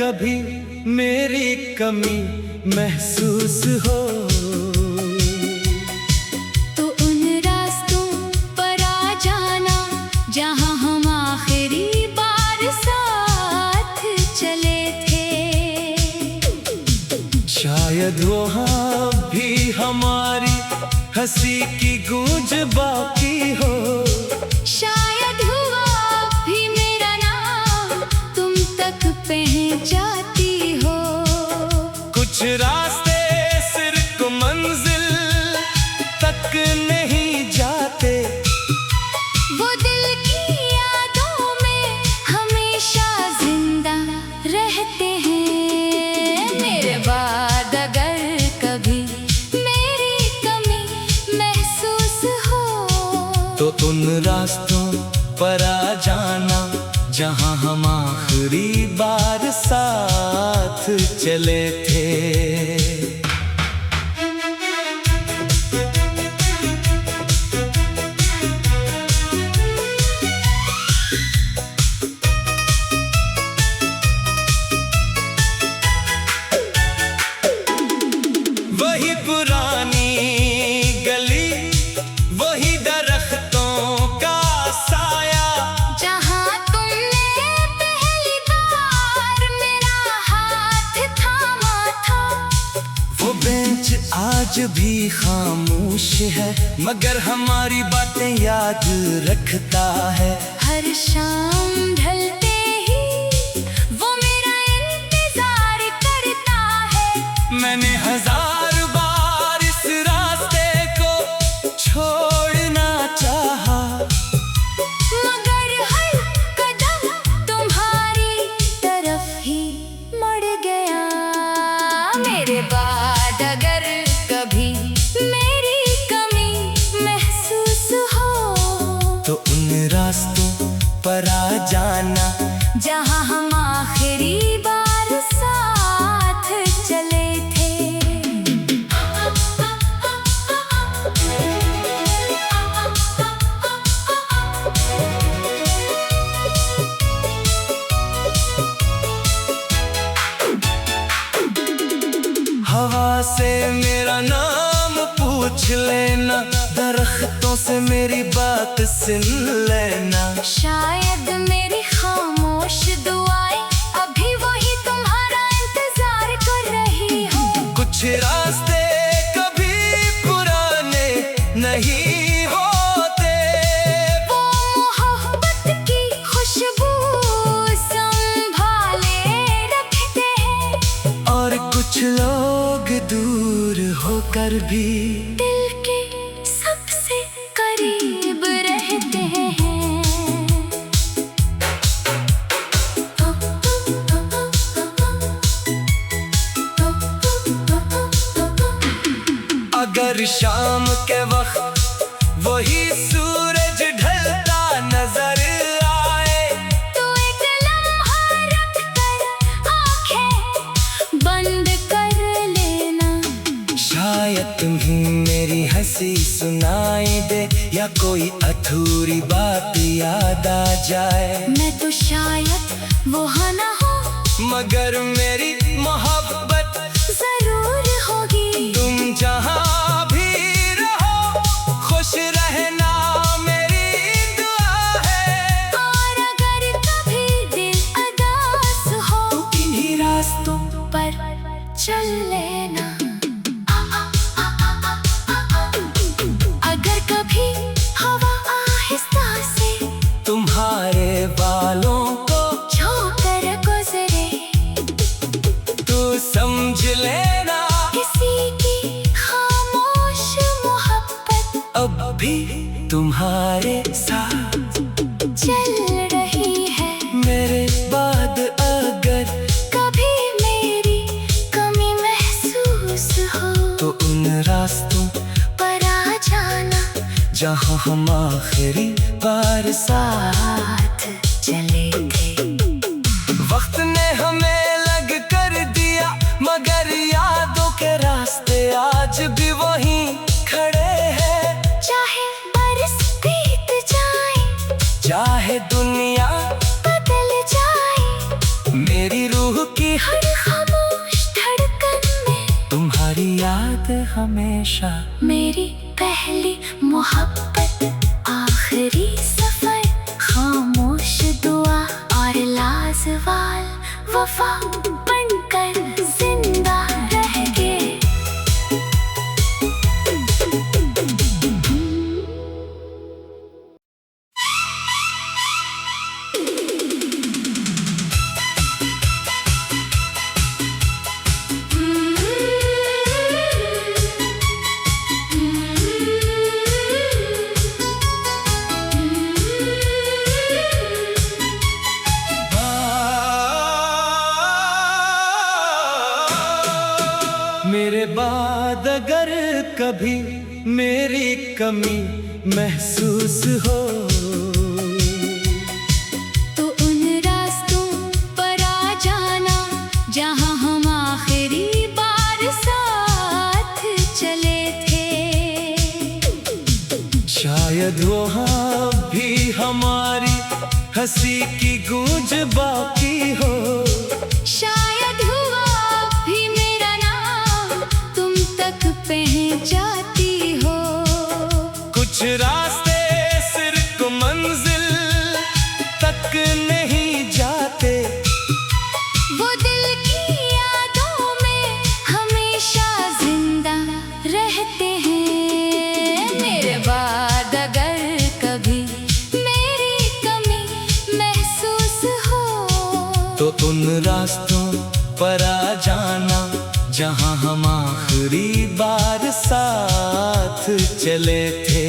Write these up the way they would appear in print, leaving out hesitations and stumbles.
कभी मेरी कमी महसूस हो तो उन रास्तों पर आ जाना जहां हम आखिरी बार साथ चले थे। शायद वहाँ भी हमारी हंसी की गूंज बाकी हो। शायद हुआ भी मेरा नाम तुम तक पहुंचाती हो। कुछ रास्ते सिर्फ मंजिल तक नहीं जाते, वो दिल की यादों में हमेशा जिंदा रहते हैं। मेरे बाद अगर कभी मेरी कमी महसूस हो तो उन रास्तों पर आ जाना जहां हम आखिरी बार साथ चले थे। वही पुरानी गली, वही दरख्तों का साया, जहां तुमने पहली बार मेरा हाथ थामा था। वो बेंच आज भी खामोश है मगर हमारी बातें याद रखता है। हर शाम ढलते ही वो मेरा इंतजार करता है। मैंने हजार बार इस रास्ते को छोड़ना चाहा, मगर हर कदम तुम्हारी तरफ ही मुड़ गया। मेरे बाद अगर कभी मेरी कमी महसूस हो तो उन रास्तों पर आ जाना जहां हम आखिरी बार साथ चले थे। हवा से मेरा नाम पूछ लेना, दरख्तों से मेरी बात सुन लेना। शायद मेरी खामोश दुआएं अभी वही तुम्हारा इंतजार कर रही हो। कुछ रास्ते कभी पुराने नहीं होते, वो मोहब्बत की खुशबू संभाले रखते हैं। और कुछ लोग दूर होकर भी दिल के सबसे करीब रहते हैं। अगर शाम के वक्त वही सूरज ढलता नजर आए तो एक लम्हा रख कर आंखें बंद कर लेना। शायद तुम्हें मेरी हंसी सुनाई दे या कोई अधूरी बात याद आ जाए। मैं तो शायद वहाँ ना हो मगर मेरी मोहब्बत जरूर होगी। तुम जहाँ भी रहो खुश रहना मेरी दुआ है। और अगर कभी दिल अदास हो तो इन्हीं रास्तों पर चल लेना। अगर कभी हवा आहिस्ता से तुम्हारे बालों को छूकर गुजरे तू समझ लेना, किसी की खामोश मोहब्बत अब भी तुम्हारे साथ चल रही है। मेरे बाद अगर कभी मेरी कमी महसूस हो तो उन रास्तों पर आ जाना जहां हम आखिरी बार साथ चले थे। वक्त ने हमें लग कर दिया मगर यादों के रास्ते आज भी वहीं खड़े हैं। चाहे बरस बीत जाए, चाहे दुनिया बदल जाए, मेरी रूह की याद हमेशा। मेरी पहली मोहब्बत, आखिरी सफर, खामोश दुआ और लाजवाल वफा बनकर जिंदा रह गए। मेरे बाद अगर कभी मेरी कमी महसूस हो, तो उन रास्तों पर आ जाना जहां हम आखिरी बार साथ चले थे। शायद वहाँ भी हमारी हंसी की गूंज बाकी हो। शायद हुआ भी मेरा नाम तुम तक पहुंचाती हो। कुछ रास्ते सिर्फ मंजिल तक नहीं जाते, वो दिल की यादों में हमेशा जिंदा रहते हैं। मेरे बाद अगर कभी मेरी कमी महसूस हो, तो उन रास्तों पर आ जाना जहां हम आखिरी बार साथ चले थे।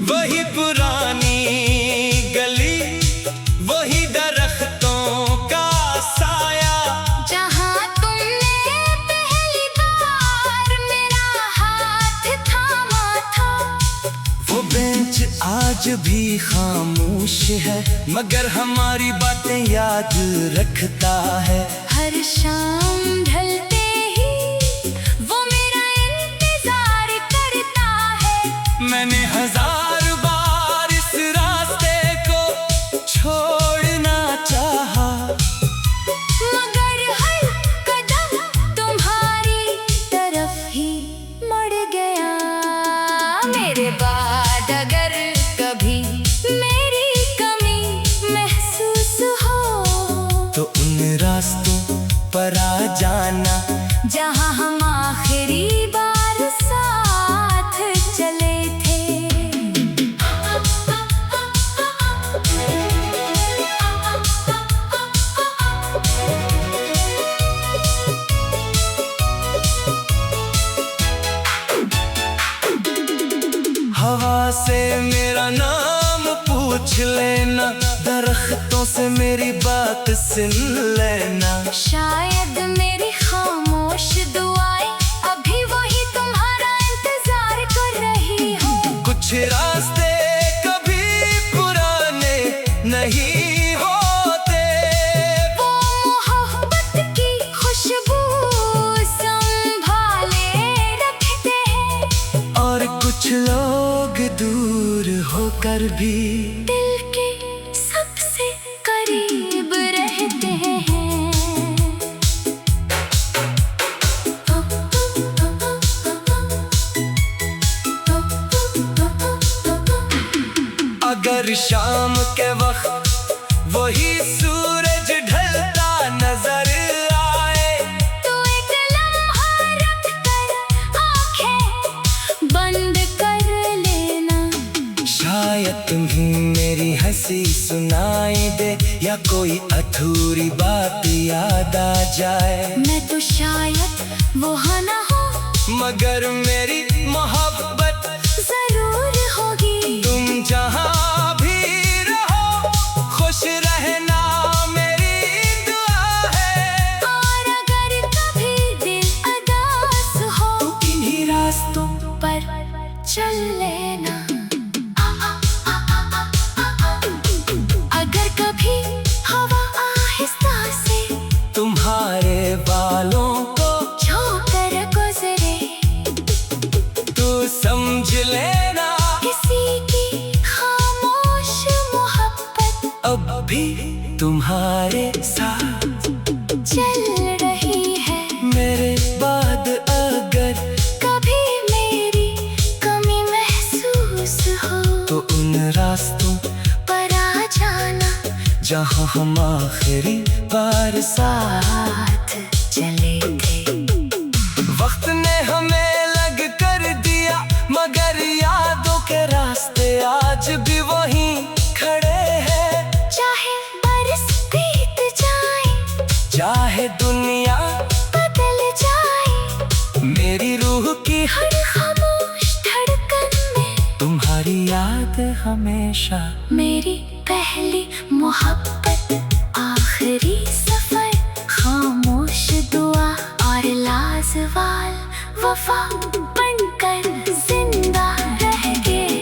वही पुरानी गली, वही दरख्तों का साया, जहां तुमने पहली बार मेरा हाथ थामा था। वो बेंच आज भी खामोश है, मगर हमारी बातें याद रखता है। हर शाम ढलते ही वो मेरा इंतजार करता है। मैंने हजार बार इस रास्ते को छोड़ना चाहा, मगर हर कदम तुम्हारी तरफ ही मुड़ गया। मेरे बाद अगर कभी मेरी कमी महसूस हो, तो उन रास्तों पर आ जाना जहां हम आखिरी बार साथ चले थे। हवा से मेरा नाम पूछ लेना, दरख्तों से मेरी बात सुन लेना। शायद मेरी खामोश दुआएं अभी वही तुम्हारा इंतजार कर रही हो। कुछ रास्ते कभी पुराने नहीं होते, वो मोहब्बत की खुशबू संभाले रखते हैं। और कुछ लोग दूर होकर भी दिल के सबसे करीब रहते हैं। अगर शाम के वक्त वही सूरज ढलता नजर आए, तो एक लम्हा रख कर आंखें बंद कर लेना। शायद तुम्हें मेरी हंसी सुनाई दे, या कोई अधूरी बात याद आ जाए। मैं तो शायद वहाँ ना हो, मगर मेरी मोहब्बत जरूर होगी। तुम जहाँ भी रहो खुश रहना मेरी दुआ है। और अगर कभी दिल अदास हो, तो इन्हीं रास्तों पर चल लेना। अगर कभी हवा आहिस्ता से तुम्हारे बालों को झोंकर तुम्हारे साथ चल रही है। मेरे बाद अगर कभी मेरी कमी महसूस हो तो उन रास्तों पर आ जाना, जहाँ हम आखिरी बार साथ चले थे। वक्त ने हमें अलग कर दिया, मगर यादों के रास्ते आज भी वहीं खड़े हैं। चाहे बरस बीत जाए, चाहे दुनिया बदल जाए, मेरी रूह की हर खामोश धड़कन में तुम्हारी याद हमेशा। मेरी पहली मोहब्बत, आखिरी सफर, खामोश दुआ और लाजवाल वफा बनकर जिंदा रह गए।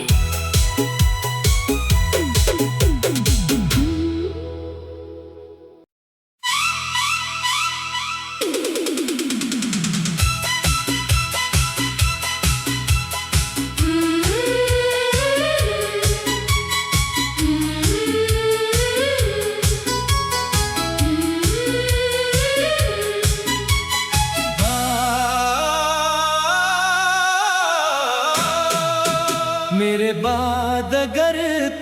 मेरे बाद अगर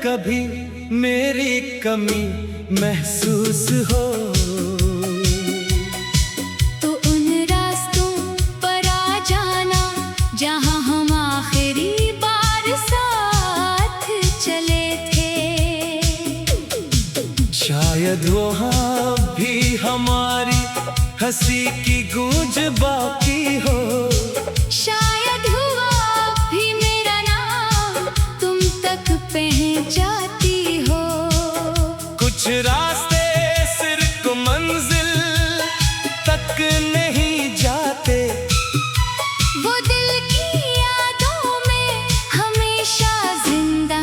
कभी मेरी कमी महसूस हो तो उन रास्तों पर आ जाना, जहाँ हम आखिरी बार साथ चले थे। शायद वहाँ भी हमारी हंसी की गूंज बाकी हो। शायद हुआ भी मेरा नाम तुम तक पहुंचाती हो। कुछ रास्ते सिर्फ मंजिल तक नहीं जाते, वो दिल की यादों में हमेशा जिंदा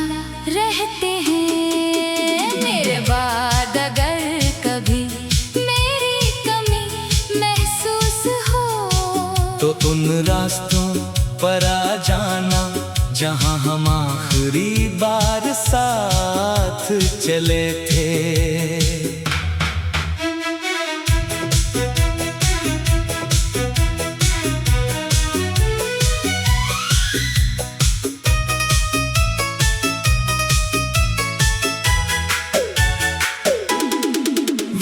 रहते हैं। मेरे बाद अगर कभी मेरी कमी महसूस हो तो उन रास्तों पर आ जाना, जहाँ हम आखिरी बार साथ चले थे।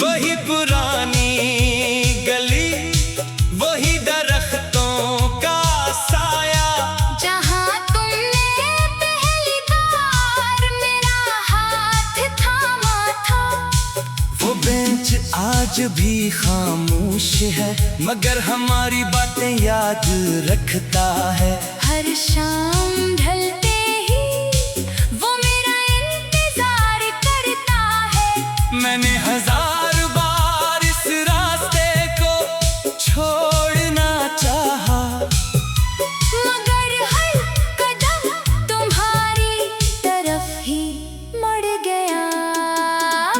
वही पुरानी गली, वही दरख्तों का साया, जहाँ तुमने पहली बार मेरा हाथ थामा था। वो बेंच आज भी खामोश है, मगर हमारी बातें याद रखता है। हर शाम ढलते ही वो मेरा इंतजार करता है। मैंने हजार बार इस रास्ते को छोड़ना चाहा, मगर हर कदम तुम्हारी तरफ ही मुड़ गया।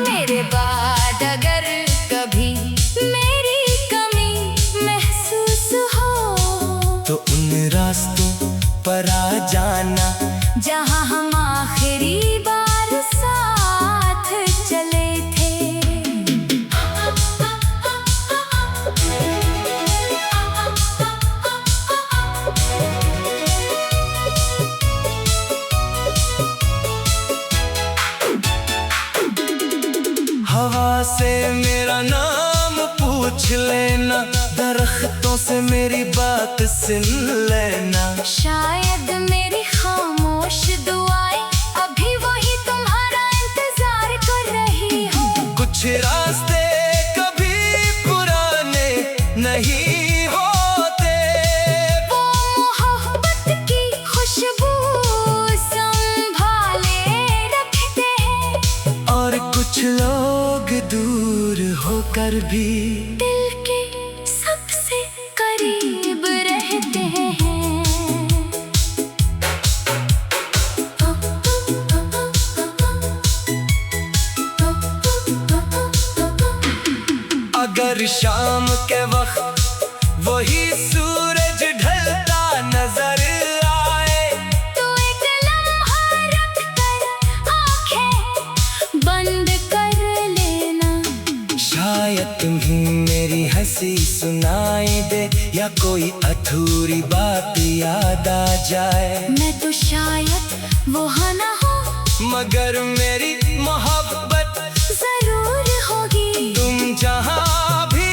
मेरे बाद अगर कभी मेरी कमी महसूस हो तो उन रास्तों पर आ जाना, जहाँ हम आखिरी बार साथ चले थे। हवा से मेरा नाम पूछ लेना, दरख्तों से मेरी बात सुन लेना। शायद मेरी खामोश दुआएं अभी वही तुम्हारा इंतजार कर रही हो। कुछ रास्ते कभी पुराने नहीं होते, वो मोहब्बत की खुशबू संभाले रखते हैं। और कुछ लोग दूर होकर भी दिल के सबसे करीब रहते हैं। अगर शाम के वक्त वही सूरज ढलता नजर आए, तो एक लम्हा रख कर आंखें बंद कर लेना। या कोई अधूरी बात याद आ जाए। मैं तो शायद वो ना हो, मगर मेरी मोहब्बत जरूर होगी। तुम जहाँ भी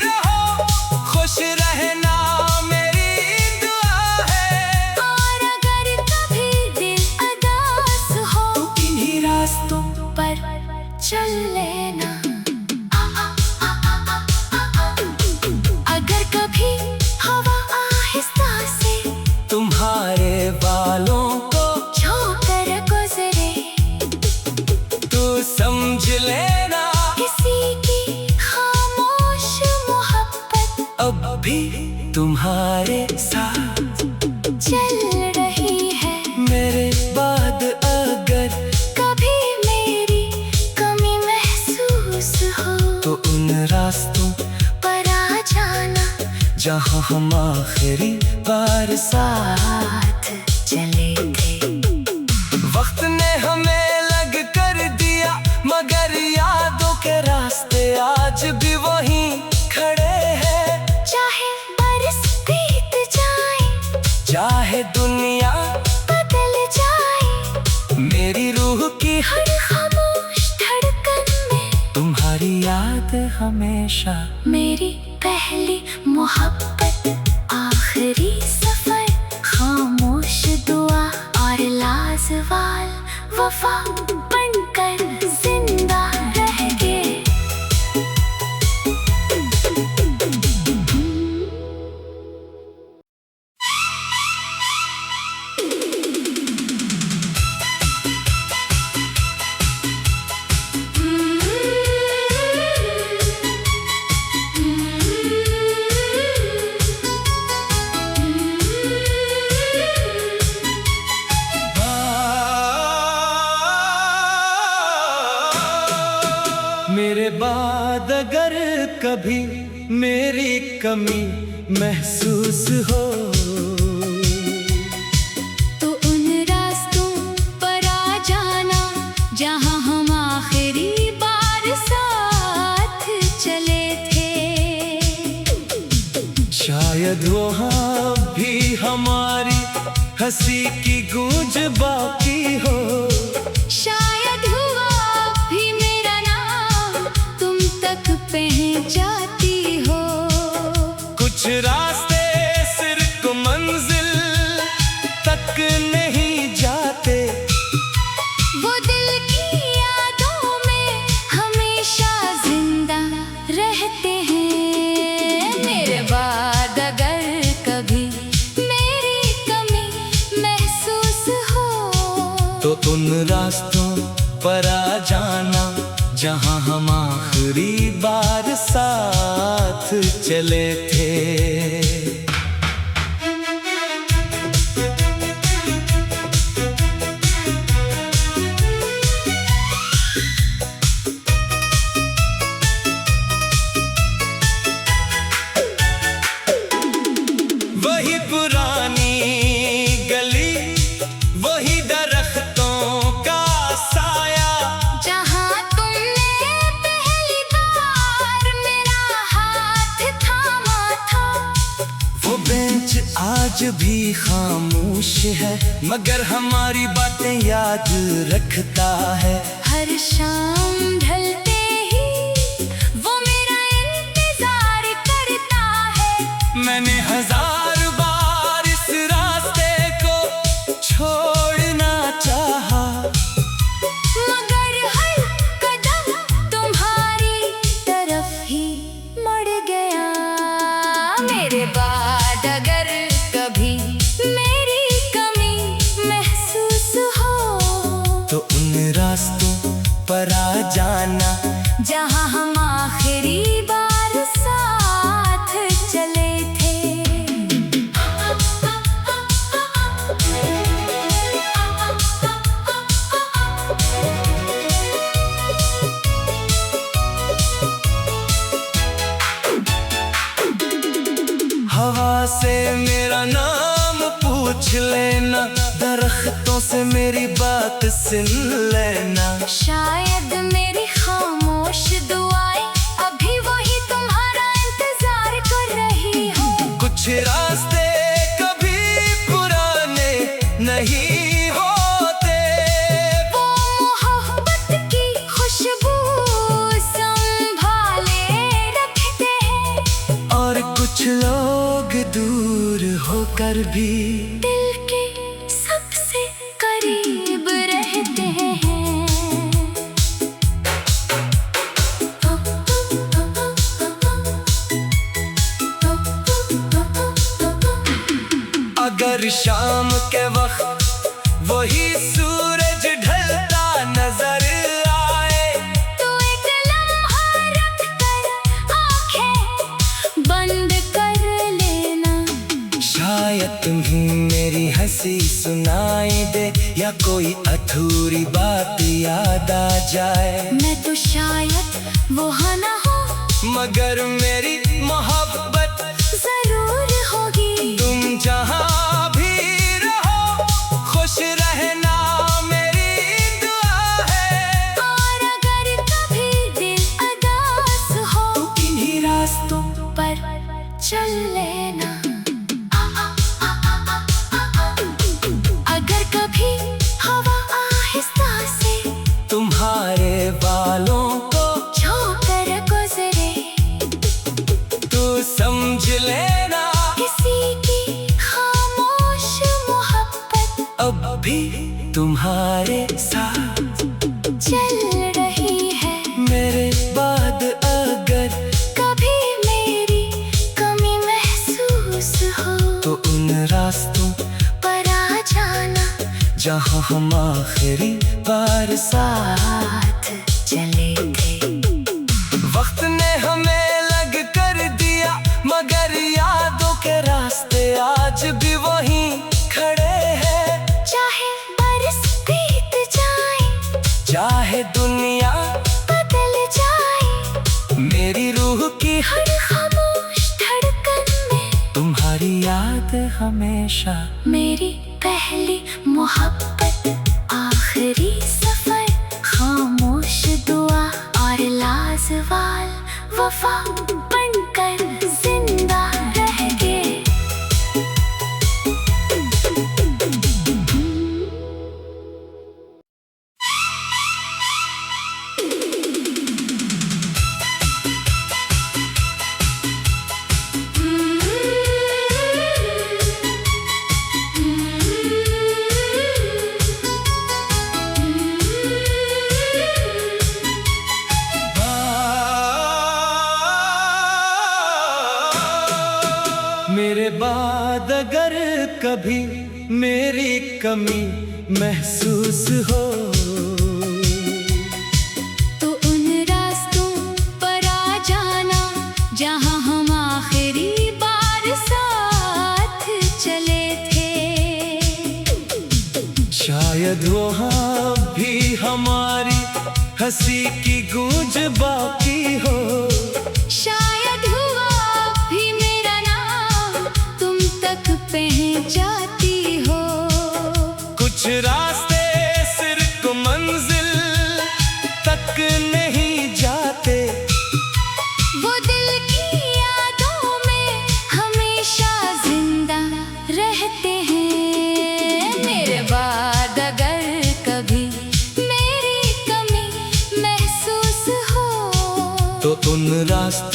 रहो खुश रहना मेरी दुआ है। और अगर कभी दिल उदास हो तो इन्हीं रास्तों पर चल लेना। अगर कभी हवा आहिस्ता से तुम्हारे बालों को छूकर गुजरे, तू समझ लेना किसी की खामोश मोहब्बत अब भी तुम्हारे साथ चल रही है। मेरे बाद अगर कभी मेरी कमी महसूस हो तो उन रास्तों पर आ जाना, जहाँ हम आखिरी बार साथ चले थे। वक्त ने हमें लग कर दिया, मगर यादों के रास्ते आज भी वहीं खड़े हैं। चाहे बरस बीत जाए, चाहे दुनिया बदल जाए, मेरी रूह की हर खामोश धड़कन में तुम्हारी याद हमेशा। मेरी पहली मोहब्बत, आखिरी सफर, खामोश दुआ और लाजवाल वफा बनकर जिंदा रह गए। मेरे बाद अगर कभी मेरी कमी महसूस हो तो उन रास्तों पर आ जाना, जहाँ हम आखिरी बार साथ चले थे। शायद वहाँ भी हमारी हंसी की गूंज बाकी हो। शायद हुआ भी मेरा नाम तुम तक पहुंचाती हो। कुछ रास्ते सिर्फ मंजिल तक नहीं जाते, वो दिल की यादों में हमेशा जिंदा रहते हैं। मेरे बाद अगर कभी मेरी कमी महसूस हो तो उन रास्तों पर आ जाना, जहाँ हम आखिरी बार साथ चले थे। वही पुरानी गली, वही दरख्तों का साया, जहाँ तुमने पहली बार मेरा हाथ थामा था। वो बेंच आज भी खामोश है, मगर हमारी बातें याद रखता है। हर शाम ढलते ही वो मेरा इंतजार करता है। मैंने हजार बार इस रास्ते को छोड़ना चाहा, मगर हर कदम तुम्हारी तरफ ही मुड़ गया। मेरे बाद अगर कभी मेरी कमी महसूस हो तो उन रास्तों पर आ जाना, जहाँ हम आखिरी बार साथ चले थे। हवा से मेरा नाम पूछ लेना, दरख्तों से मेरी बात सुन लेना। शायद मेरी खामोश दुआएं अभी वही तुम्हारा इंतजार कर रही हो। कुछ पर भी दिल के सबसे करीब रहते हैं। अगर शाम के वक्त वही सूरज ढलता नजर आए तो एक लम्हा रख कर आंखें बंद कर लेना। शायद तुम्हें मेरी हंसी सुनाई दे या कोई अधूरी बात याद आ जाए। मैं तो शायद वो ना हो मगर मेरी मोहब्बत जरूर होगी। तुम जहाँ भी रहो खुश रहना मेरी दुआ है। और अगर कभी दिल उदास हो तो इन्हीं रास्तों पर चल लेना। अगर कभी हवा आहिस्ता से तुम्हारे बालों को छूकर गुजरे तू समझ लेना किसी की खामोश मोहब्बत अब भी तुम्हारे साथ चल रही है। मेरे बाद अगर कभी मेरी कमी महसूस हो तो उन रास्तों पर आ जाना। जहाँ हम आखिरी बार साथ चले थे। वक्त ने हमें अलग कर दिया मगर यादों के रास्ते आज भी वहीं खड़े हैं। चाहे बरस बीत जाए चाहे दुनिया बदल जाए मेरी रूह की हर खामोश धड़कन में तुम्हारी याद हमेशा। मेरी पहली मोहब्बत आखिरी सफर खामोश दुआ और लाजवाल वफा बनकर जिंदा रह गए। मेरे बाद अगर कभी मेरी कमी महसूस हो तो उन रास्तों पर आ जाना जहां हम आखिरी बार साथ चले थे। शायद वहाँ भी हमारी हंसी की गूंज बाकी हो। शायद हुआ भी मेरा नाम तुम तक पहुंचाती हो। कुछ रास्ते सिर्फ मंजिल तक नहीं जाते वो दिल की यादों में हमेशा जिंदा रहते हैं। मेरे बाद अगर कभी मेरी कमी महसूस हो तो उन रास्तों